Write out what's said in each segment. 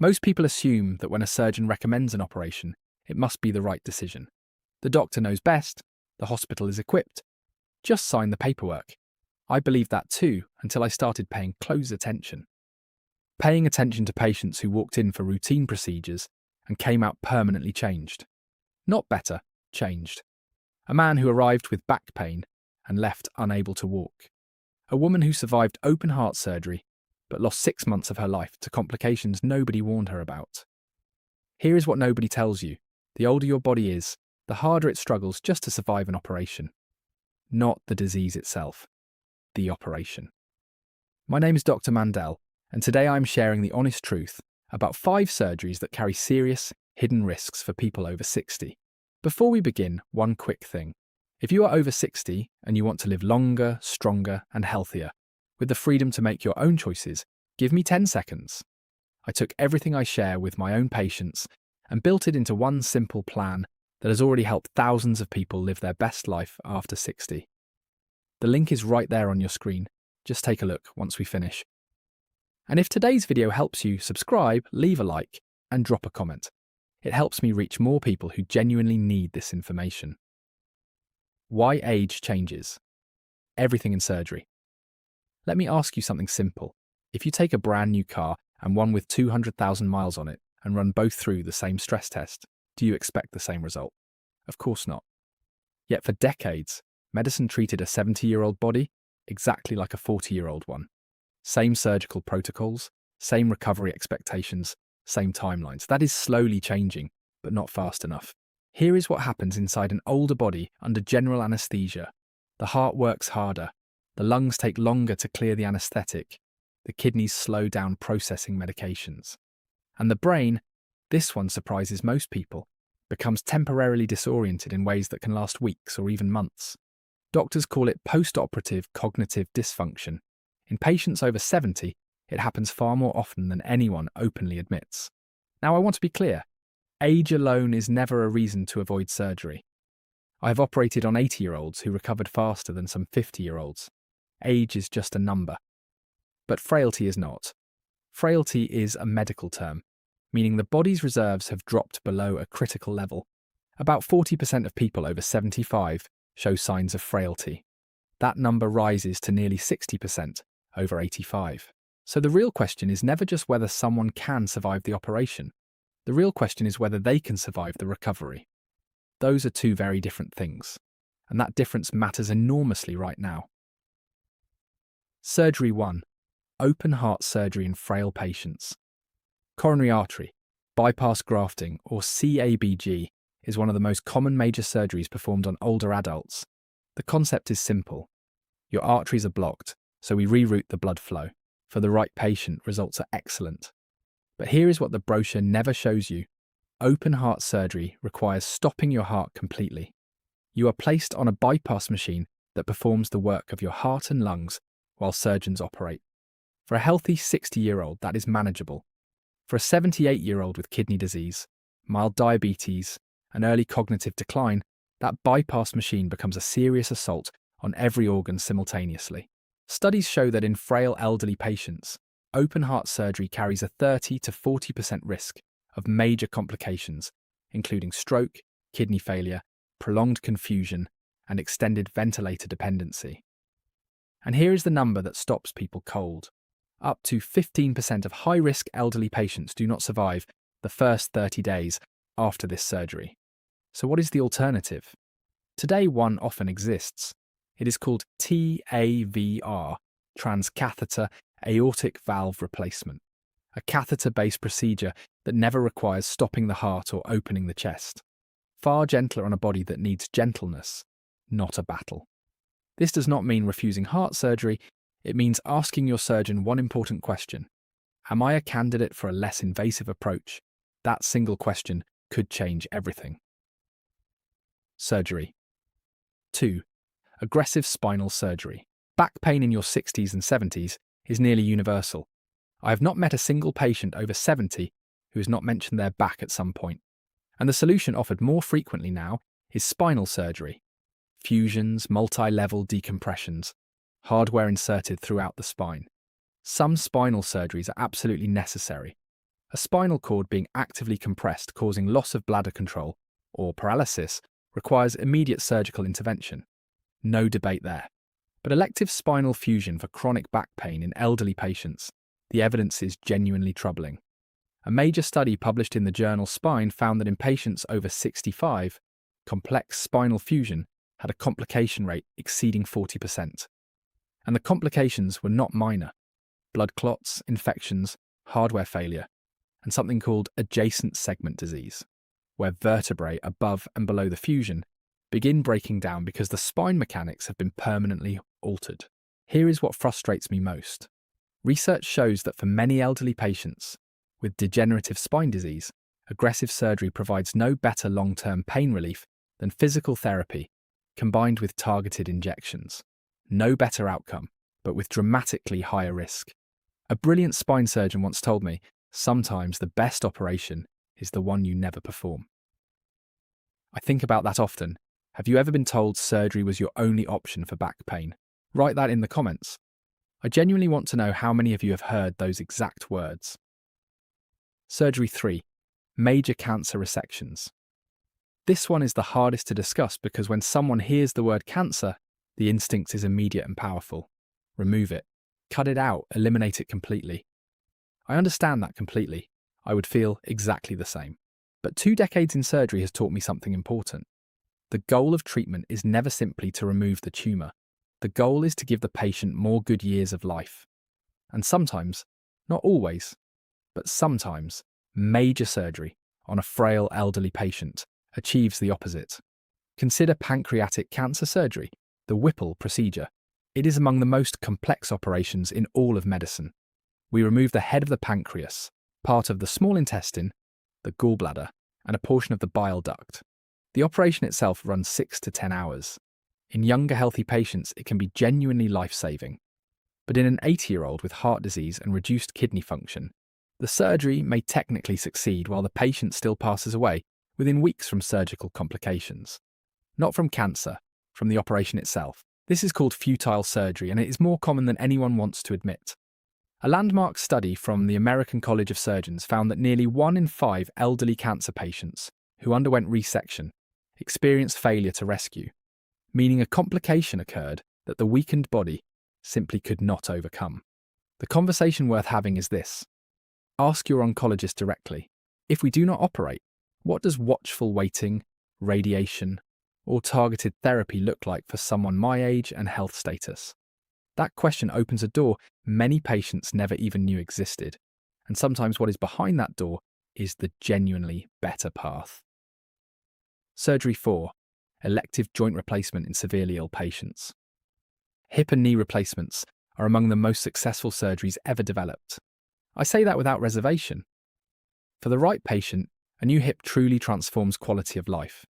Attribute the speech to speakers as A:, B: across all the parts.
A: Most people assume that when a surgeon recommends an operation, it must be the right decision. The doctor knows best, the hospital is equipped. Just sign the paperwork. I believed that too until I started paying close attention. Paying attention to patients who walked in for routine procedures and came out permanently changed. Not better, changed. A man who arrived with back pain and left unable to walk. A woman who survived open heart surgery but lost 6 months of her life to complications nobody warned her about. Here is what nobody tells you. The older your body is, the harder it struggles just to survive an operation. Not the disease itself, the operation. My name is Dr. Mandel, and today I'm sharing the honest truth about 5 surgeries that carry serious, hidden risks for people over 60. Before we begin, one quick thing. If you are over 60 and you want to live longer, stronger, and healthier, with the freedom to make your own choices, give me 10 seconds. I took everything I share with my own patients and built it into one simple plan that has already helped thousands of people live their best life after 60. The link is right there on your screen. Just take a look once we finish. And if today's video helps you, subscribe, leave a like, and drop a comment. It helps me reach more people who genuinely need this information. Why age changes. Everything in surgery. Let me ask you something simple. If you take a brand new car and one with 200,000 miles on it and run both through the same stress test, do you expect the same result? Of course not. Yet for decades, medicine treated a 70-year-old body exactly like a 40-year-old one. Same surgical protocols, same recovery expectations, same timelines. That is slowly changing, but not fast enough. Here is what happens inside an older body under general anesthesia. The heart works harder. The lungs take longer to clear the anesthetic. The kidneys slow down processing medications. And the brain, this one surprises most people, becomes temporarily disoriented in ways that can last weeks or even months. Doctors call it post-operative cognitive dysfunction. In patients over 70, it happens far more often than anyone openly admits. Now, I want to be clear. Age alone is never a reason to avoid surgery. I have operated on 80-year-olds who recovered faster than some 50-year-olds. Age is just a number. But frailty is not. Frailty is a medical term, meaning the body's reserves have dropped below a critical level. About 40% of people over 75 show signs of frailty. That number rises to nearly 60% over 85. So the real question is never just whether someone can survive the operation. The real question is whether they can survive the recovery. Those are 2 very different things, and that difference matters enormously right now. Surgery 1. Open heart surgery in frail patients. Coronary artery, bypass grafting, or CABG, is one of the most common major surgeries performed on older adults. The concept is simple. Your arteries are blocked, so we reroute the blood flow. For the right patient, results are excellent. But here is what the brochure never shows you. Open heart surgery requires stopping your heart completely. You are placed on a bypass machine that performs the work of your heart and lungs while surgeons operate. For a healthy 60-year-old, that is manageable. For a 78-year-old with kidney disease, mild diabetes, and early cognitive decline, that bypass machine becomes a serious assault on every organ simultaneously. Studies show that in frail elderly patients, open heart surgery carries a 30 to 40% risk of major complications, including stroke, kidney failure, prolonged confusion, and extended ventilator dependency. And here is the number that stops people cold. Up to 15% of high-risk elderly patients do not survive the first 30 days after this surgery. So what is the alternative? Today one often exists. It is called TAVR, transcatheter aortic valve replacement, a catheter-based procedure that never requires stopping the heart or opening the chest. Far gentler on a body that needs gentleness, not a battle. This does not mean refusing heart surgery, it means asking your surgeon one important question. Am I a candidate for a less invasive approach? That single question could change everything. Surgery. 2. Aggressive spinal surgery. Back pain in your 60s and 70s is nearly universal. I have not met a single patient over 70 who has not mentioned their back at some point. And the solution offered more frequently now is spinal surgery. Fusions, multi-level decompressions, hardware inserted throughout the spine. Some spinal surgeries are absolutely necessary. A spinal cord being actively compressed, causing loss of bladder control or paralysis, requires immediate surgical intervention. No debate there. But elective spinal fusion for chronic back pain in elderly patients, the evidence is genuinely troubling. A major study published in the journal Spine found that in patients over 65, complex spinal fusion had a complication rate exceeding 40%. And the complications were not minor: blood clots, infections, hardware failure, and something called adjacent segment disease, where vertebrae above and below the fusion begin breaking down because the spine mechanics have been permanently altered. Here is what frustrates me most. Research shows that for many elderly patients with degenerative spine disease, aggressive surgery provides no better long-term pain relief than physical therapy combined with targeted injections. No better outcome, but with dramatically higher risk. A brilliant spine surgeon once told me, sometimes the best operation is the one you never perform. I think about that often. Have you ever been told surgery was your only option for back pain? Write that in the comments. I genuinely want to know how many of you have heard those exact words. Surgery 3. Major cancer resections. This one is the hardest to discuss because when someone hears the word cancer, the instinct is immediate and powerful. Remove it. Cut it out. Eliminate it completely. I understand that completely. I would feel exactly the same. But 2 decades in surgery has taught me something important. The goal of treatment is never simply to remove the tumour. The goal is to give the patient more good years of life. And sometimes, not always, but sometimes, major surgery on a frail elderly patient achieves the opposite. Consider pancreatic cancer surgery, the Whipple procedure. It is among the most complex operations in all of medicine. We remove the head of the pancreas, part of the small intestine, the gallbladder, and a portion of the bile duct. The operation itself runs 6 to 10 hours. In younger healthy patients, it can be genuinely life-saving. But in an 80-year-old with heart disease and reduced kidney function, the surgery may technically succeed while the patient still passes away within weeks from surgical complications. Not from cancer, from the operation itself. This is called futile surgery, and it is more common than anyone wants to admit. A landmark study from the American College of Surgeons found that nearly 1 in 5 elderly cancer patients who underwent resection experienced failure to rescue, meaning a complication occurred that the weakened body simply could not overcome. The conversation worth having is this. Ask your oncologist directly. If we do not operate, what does watchful waiting, radiation, or targeted therapy look like for someone my age and health status? That question opens a door many patients never even knew existed, and sometimes what is behind that door is the genuinely better path. Surgery 4. Elective joint replacement in severely ill patients. Hip and knee replacements are among the most successful surgeries ever developed. I say that without reservation. For the right patient, a new hip truly transforms quality of life.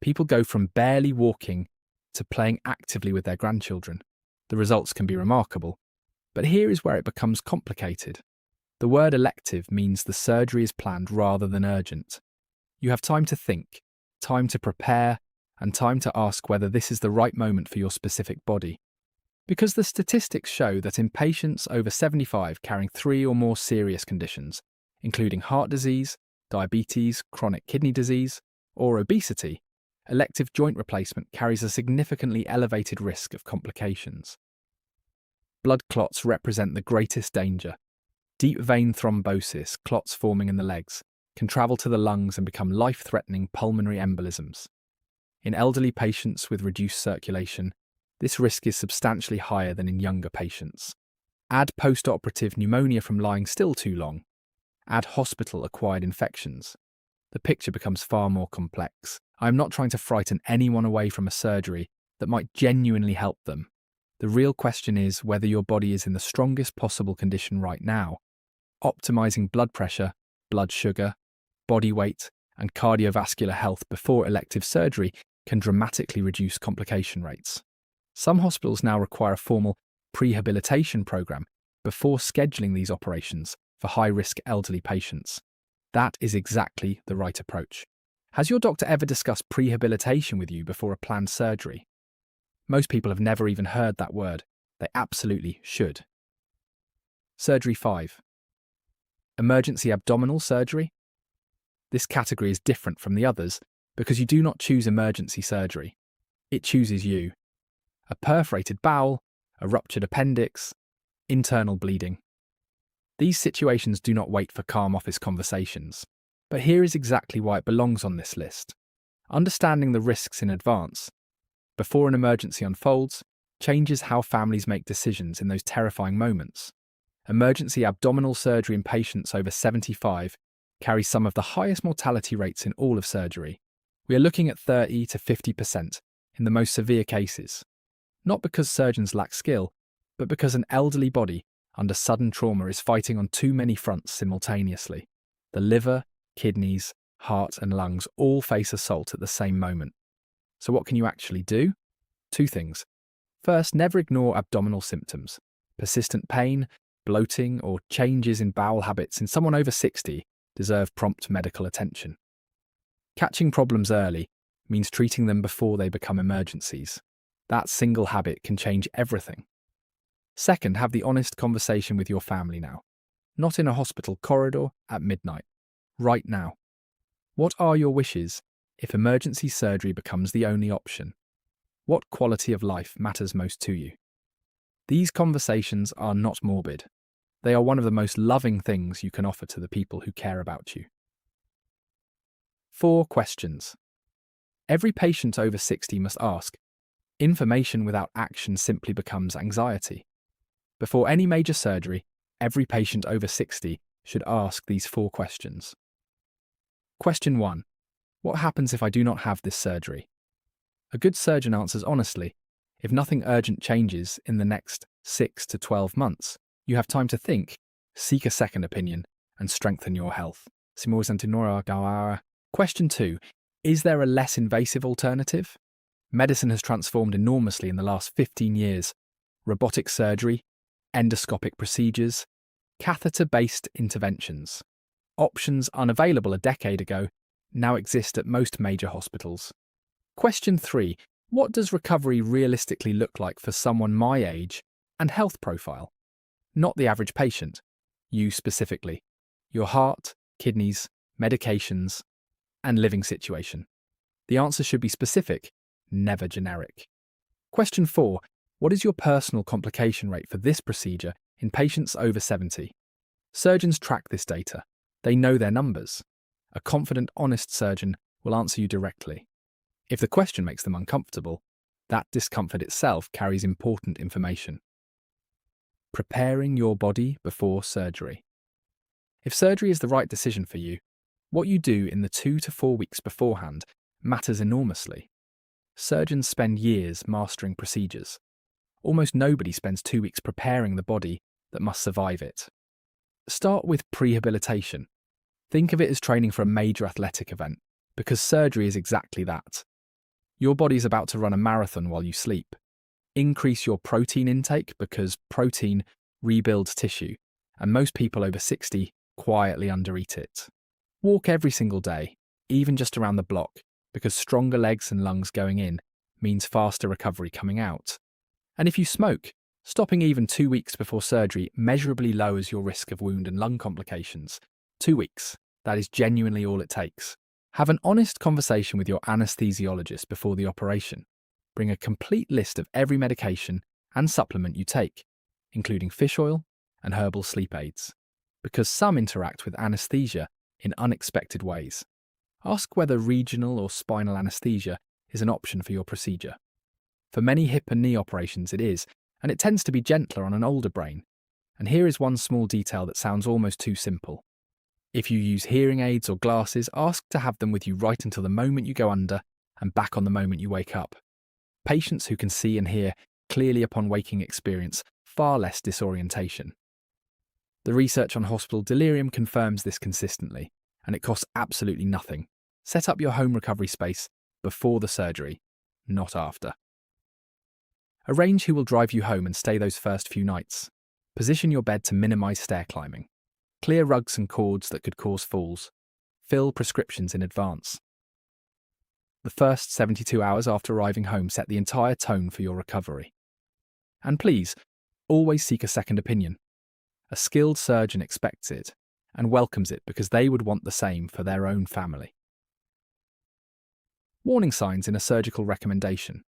A: People go from barely walking to playing actively with their grandchildren. The results can be remarkable. But here is where it becomes complicated. The word elective means the surgery is planned rather than urgent. You have time to think, time to prepare, and time to ask whether this is the right moment for your specific body. Because the statistics show that in patients over 75 carrying 3 or more serious conditions, including heart disease, diabetes, chronic kidney disease, or obesity, elective joint replacement carries a significantly elevated risk of complications. Blood clots represent the greatest danger. Deep vein thrombosis, clots forming in the legs, can travel to the lungs and become life-threatening pulmonary embolisms. In elderly patients with reduced circulation, this risk is substantially higher than in younger patients. Add post-operative pneumonia from lying still too long. Add hospital-acquired infections. The picture becomes far more complex. I am not trying to frighten anyone away from a surgery that might genuinely help them. The real question is whether your body is in the strongest possible condition right now. Optimizing blood pressure, blood sugar, body weight, and cardiovascular health before elective surgery can dramatically reduce complication rates. Some hospitals now require a formal prehabilitation program before scheduling these operations for high-risk elderly patients. That is exactly the right approach. Has your doctor ever discussed prehabilitation with you before a planned surgery? Most people have never even heard that word. They absolutely should. Surgery 5. Emergency abdominal surgery? This category is different from the others because you do not choose emergency surgery. It chooses you. A perforated bowel, a ruptured appendix, internal bleeding. These situations do not wait for calm office conversations. But here is exactly why it belongs on this list. Understanding the risks in advance, before an emergency unfolds, changes how families make decisions in those terrifying moments. Emergency abdominal surgery in patients over 75 carries some of the highest mortality rates in all of surgery. We are looking at 30 to 50% in the most severe cases. Not because surgeons lack skill, but because an elderly body under sudden trauma is fighting on too many fronts simultaneously. The liver, kidneys, heart and lungs all face assault at the same moment. So what can you actually do? Two things. First, never ignore abdominal symptoms. Persistent pain, bloating, or changes in bowel habits in someone over 60 deserve prompt medical attention. Catching problems early means treating them before they become emergencies. That single habit can change everything. Second, have the honest conversation with your family now. Not in a hospital corridor at midnight. Right now. What are your wishes if emergency surgery becomes the only option? What quality of life matters most to you? These conversations are not morbid. They are one of the most loving things you can offer to the people who care about you. 4 questions. Every patient over 60 must ask. Information without action simply becomes anxiety. Before any major surgery, every patient over 60 should ask these 4 questions. Question 1. What happens if I do not have this surgery? A good surgeon answers honestly. If nothing urgent changes in the next 6 to 12 months, you have time to think, seek a second opinion, and strengthen your health. Question 2. Is there a less invasive alternative? Medicine has transformed enormously in the last 15 years. Robotic surgery, endoscopic procedures, catheter-based interventions. Options unavailable a decade ago now exist at most major hospitals. Question 3. What does recovery realistically look like for someone my age and health profile? Not the average patient. You specifically. Your heart, kidneys, medications, and living situation. The answer should be specific, never generic. Question 4. What is your personal complication rate for this procedure in patients over 70? Surgeons track this data. They know their numbers. A confident, honest surgeon will answer you directly. If the question makes them uncomfortable, that discomfort itself carries important information. Preparing your body before surgery. If surgery is the right decision for you, what you do in the 2 to 4 weeks beforehand matters enormously. Surgeons spend years mastering procedures. Almost nobody spends 2 weeks preparing the body that must survive it. Start with prehabilitation. Think of it as training for a major athletic event, because surgery is exactly that. Your body's about to run a marathon while you sleep. Increase your protein intake because protein rebuilds tissue, and most people over 60 quietly undereat it. Walk every single day, even just around the block, because stronger legs and lungs going in means faster recovery coming out. And if you smoke, stopping even 2 weeks before surgery measurably lowers your risk of wound and lung complications. 2 weeks, that is genuinely all it takes. Have an honest conversation with your anesthesiologist before the operation. Bring a complete list of every medication and supplement you take, including fish oil and herbal sleep aids, because some interact with anesthesia in unexpected ways. Ask whether regional or spinal anesthesia is an option for your procedure. For many hip and knee operations it is, and it tends to be gentler on an older brain. And here is one small detail that sounds almost too simple. If you use hearing aids or glasses, ask to have them with you right until the moment you go under and back on the moment you wake up. Patients who can see and hear clearly upon waking experience far less disorientation. The research on hospital delirium confirms this consistently, and it costs absolutely nothing. Set up your home recovery space before the surgery, not after. Arrange who will drive you home and stay those first few nights. Position your bed to minimize stair climbing. Clear rugs and cords that could cause falls. Fill prescriptions in advance. The first 72 hours after arriving home set the entire tone for your recovery. And please, always seek a second opinion. A skilled surgeon expects it, and welcomes it because they would want the same for their own family. Warning signs in a surgical recommendation.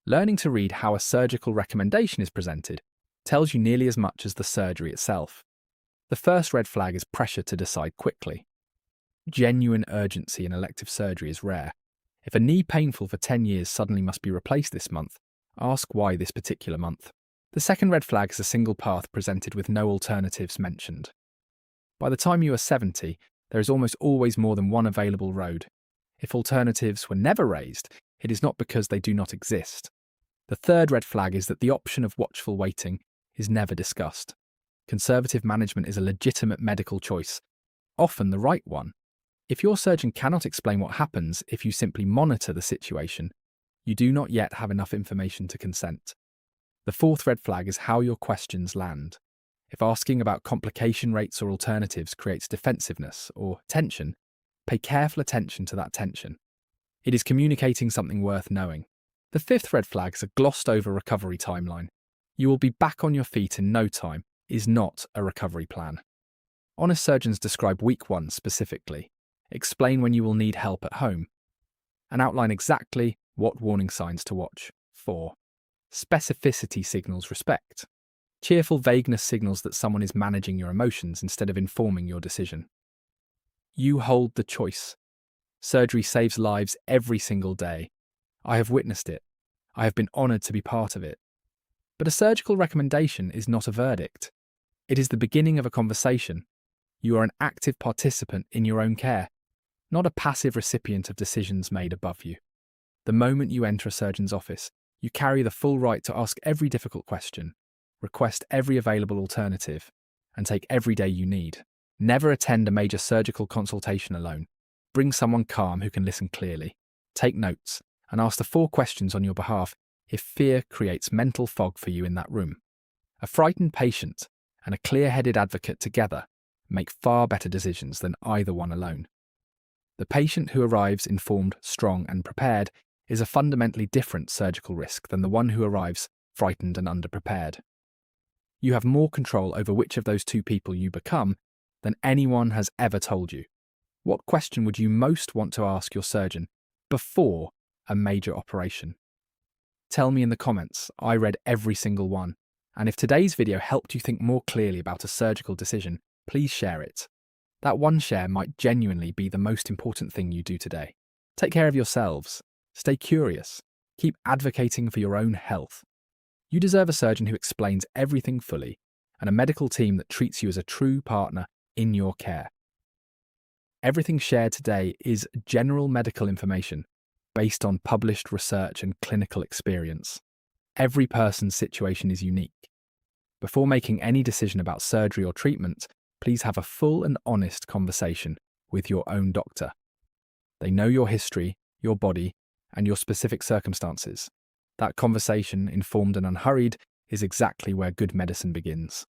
A: Learning to read how a surgical recommendation is presented tells you nearly as much as the surgery itself. The first red flag is pressure to decide quickly. Genuine urgency in elective surgery is rare. If a knee painful for 10 years suddenly must be replaced this month, ask why this particular month. The second red flag is a single path presented with no alternatives mentioned. By the time you are 70, there is almost always more than one available road. If alternatives were never raised, it is not because they do not exist. The third red flag is that the option of watchful waiting is never discussed. Conservative management is a legitimate medical choice, often the right one. If your surgeon cannot explain what happens if you simply monitor the situation, you do not yet have enough information to consent. The fourth red flag is how your questions land. If asking about complication rates or alternatives creates defensiveness or tension, pay careful attention to that tension. It is communicating something worth knowing. The fifth red flag is a glossed over recovery timeline. You will be back on your feet in no time is not a recovery plan. Honest surgeons describe week 1 specifically, explain when you will need help at home, and outline exactly what warning signs to watch for. Specificity signals respect. Cheerful vagueness signals that someone is managing your emotions instead of informing your decision. You hold the choice. Surgery saves lives every single day. I have witnessed it. I have been honoured to be part of it. But a surgical recommendation is not a verdict. It is the beginning of a conversation. You are an active participant in your own care, not a passive recipient of decisions made above you. The moment you enter a surgeon's office, you carry the full right to ask every difficult question, request every available alternative, and take every day you need. Never attend a major surgical consultation alone. Bring someone calm who can listen clearly. Take notes and ask the 4 questions on your behalf if fear creates mental fog for you in that room. A frightened patient and a clear-headed advocate together make far better decisions than either one alone. The patient who arrives informed, strong, and prepared is a fundamentally different surgical risk than the one who arrives frightened and underprepared. You have more control over which of those 2 people you become than anyone has ever told you. What question would you most want to ask your surgeon before a major operation? Tell me in the comments. I read every single one. And if today's video helped you think more clearly about a surgical decision, please share it. That one share might genuinely be the most important thing you do today. Take care of yourselves. Stay curious. Keep advocating for your own health. You deserve a surgeon who explains everything fully and a medical team that treats you as a true partner in your care. Everything shared today is general medical information based on published research and clinical experience. Every person's situation is unique. Before making any decision about surgery or treatment, please have a full and honest conversation with your own doctor. They know your history, your body, and your specific circumstances. That conversation, informed and unhurried, is exactly where good medicine begins.